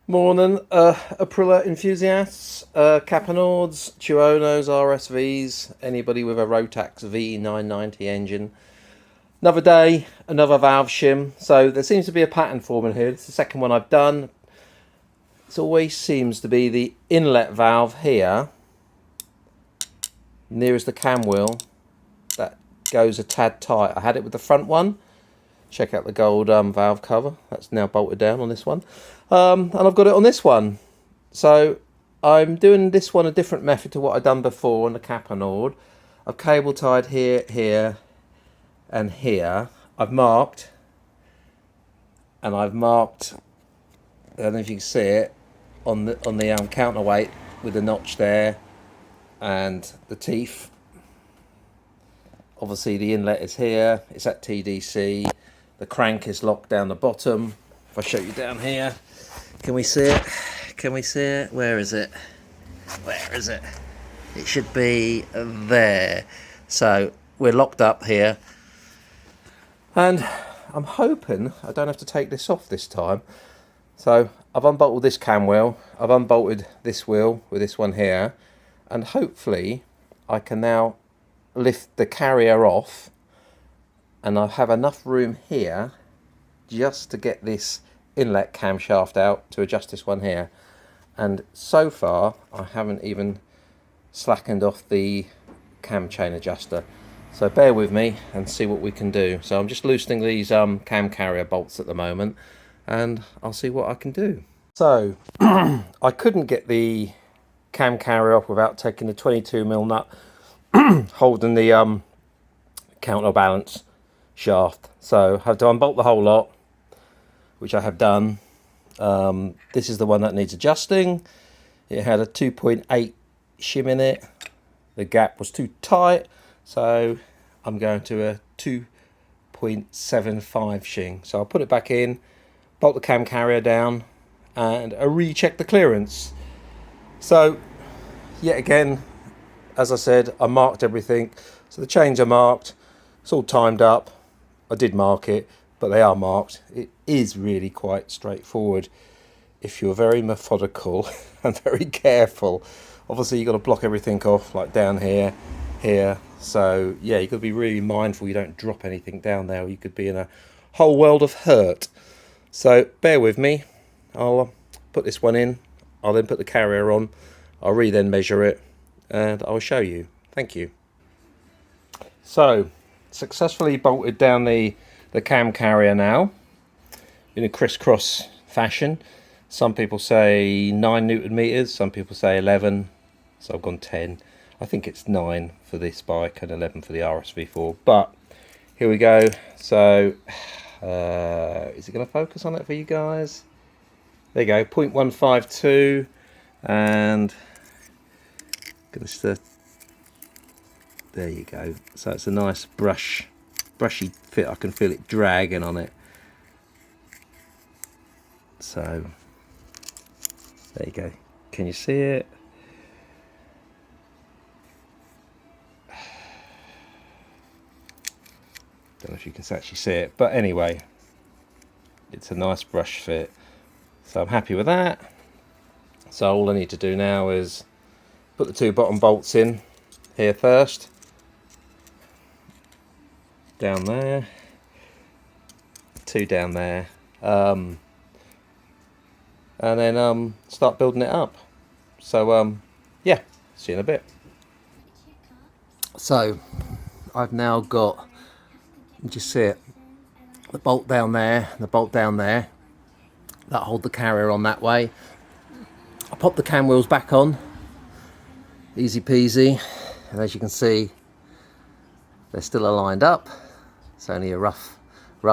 Morning, Aprilia enthusiasts, caponords, Tuonos, RSVs, anybody with a Rotax V990 engine. Another day, another valve shim. So there seems to be a pattern forming here. It's the second one I've done. It always seems to be the inlet valve here, nearest the cam wheel, that goes a tad tight. I had it with the front one. Check out the gold valve cover. That's now bolted down on this one. And I've got it on this one. So I'm doing this one a different method to what I've done before on the caponord. I've cable tied here, here, and here. I've marked, I don't know if you can see it, on the counterweight with the notch there and the teeth. Obviously the inlet is here. It's at TDC. The crank is locked down the bottom. If I show you down here, can we see it? Can we see it? Where is it? Where is it? It should be there. So we're locked up here. And I'm hoping I don't have to take this off this time. So I've unbolted this cam wheel. I've unbolted this wheel with this one here. And hopefully I can now lift the carrier off. And I have enough room here just to get this inlet camshaft out to adjust this one here. And so far I haven't even slackened off the cam chain adjuster. So bear with me and see what we can do. So I'm just loosening these cam carrier bolts at the moment and I'll see what I can do. So I couldn't get the cam carrier off without taking the 22mm nut holding the counterbalance shaft. So I have to unbolt the whole lot, which I have done. This is the one that needs adjusting. It had a 2.8 shim in it. The gap was too tight, so I'm going to a 2.75 shim. So I'll put it back in, bolt the cam carrier down, and recheck the clearance. So yet again, as I said, I marked everything. So the chains are marked. It's all timed up. I did mark it, but they are marked. It is really quite straightforward if you're very methodical and very careful. Obviously, you've got to block everything off, like down here, here. So, yeah, you've got to be really mindful you don't drop anything down there, or you could be in a whole world of hurt. So, bear with me. I'll put this one in. I'll then put the carrier on. I'll then measure it, and I'll show you. Thank you. So, successfully bolted down the cam carrier now in a crisscross fashion. Some people say 9 Newton meters, some people say 11, so I've gone 10. I think it's 9 for this bike and 11 for the RSV4, but here we go. So is it going to focus on it for you guys? There you go, 0.152, and there you go. So it's a nice brushy fit. I can feel it dragging on it. So there you go. Can you see it? Don't know if you can actually see it, but anyway, it's a nice brush fit. So I'm happy with that. So all I need to do now is put the 2 bottom bolts in here first. Down there, 2 down there, and then start building it up. So yeah, see you in a bit. So I've now got, you just see it, the bolt down there, the bolt down there, that hold the carrier on that way. I pop the cam wheels back on, easy peasy, and as you can see, they're still aligned up. It's only a rough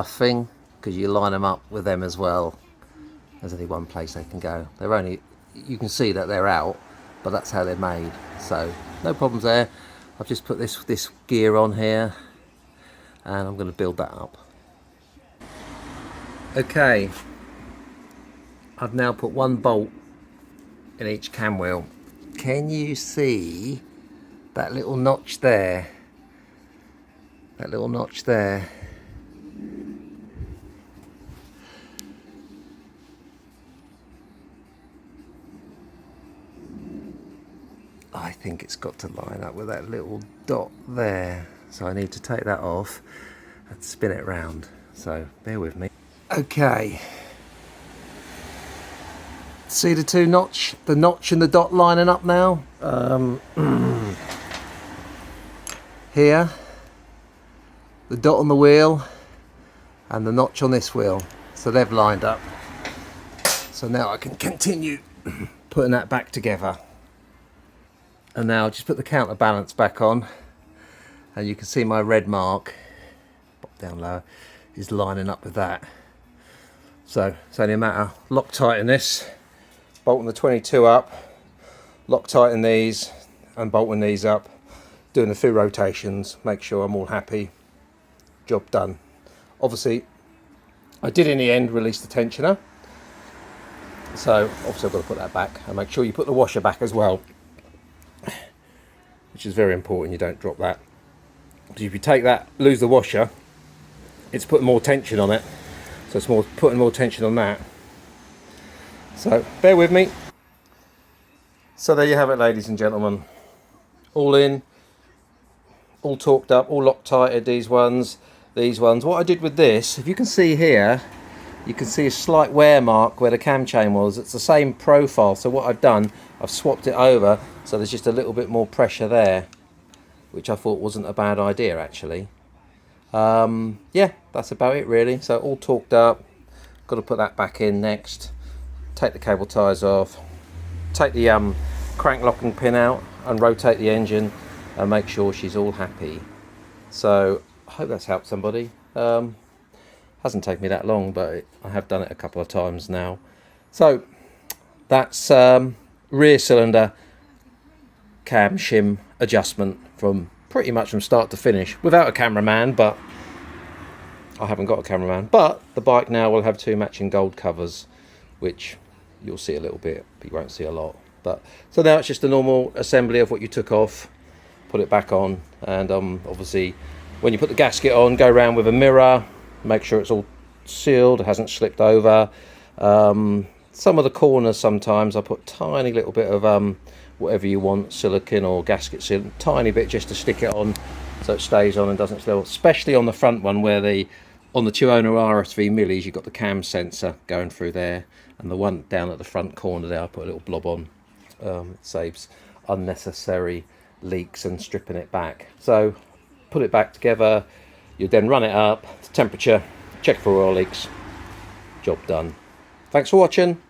thing, because you line them up with them as well. There's only one place they can go. They're only, you can see that they're out, but that's how they're made. So no problems there. I've just put this gear on here, and I'm going to build that up. Okay, I've now put 1 bolt in each cam wheel. Can you see that little notch there? That little notch there. I think it's got to line up with that little dot there. So I need to take that off and spin it round. So bear with me. Okay. See the notch and the dot lining up now? Here, the dot on the wheel and the notch on this wheel. So they've lined up. So now I can continue putting that back together. And now I'll just put the counterbalance back on, and you can see my red mark, pop down lower, is lining up with that. So it's only a matter of Loctiting this, bolting the 22 up, Loctiting these and bolting these up, doing a few rotations, make sure I'm all happy, job done. Obviously I did in the end release the tensioner, so obviously I've got to put that back, and make sure you put the washer back as well, which is very important. You don't drop that, because if you take that, lose the washer, it's putting more tension on it, so it's putting more tension on that. So bear with me. So there you have it, ladies and gentlemen, all in, all torqued up, all Loctited, these ones. What I did with this, if you can see here, you can see a slight wear mark where the cam chain was. It's the same profile, so what I've done, I've swapped it over so there's just a little bit more pressure there, which I thought wasn't a bad idea actually. Yeah, that's about it really. So all torqued up, got to put that back in next, take the cable ties off, take the crank locking pin out and rotate the engine and make sure she's all happy. So I hope that's helped somebody. Hasn't taken me that long, but I have done it a couple of times now. So that's rear cylinder cam shim adjustment from pretty much from start to finish, without a cameraman, but I haven't got a cameraman. But the bike now will have 2 matching gold covers, which you'll see a little bit, but you won't see a lot. But so now it's just a normal assembly of what you took off, put it back on, and obviously when you put the gasket on, go around with a mirror, make sure it's all sealed, it hasn't slipped over. Some of the corners, sometimes I put tiny little bit of whatever you want, silicone or gasket seal, tiny bit just to stick it on so it stays on and doesn't spill, especially on the front one where on the Tuono RSV millies, you've got the cam sensor going through there, and the one down at the front corner there I put a little blob on. It saves unnecessary leaks and stripping it back. So put it back together, you then run it up to temperature, check for oil leaks, job done. Thanks for watching.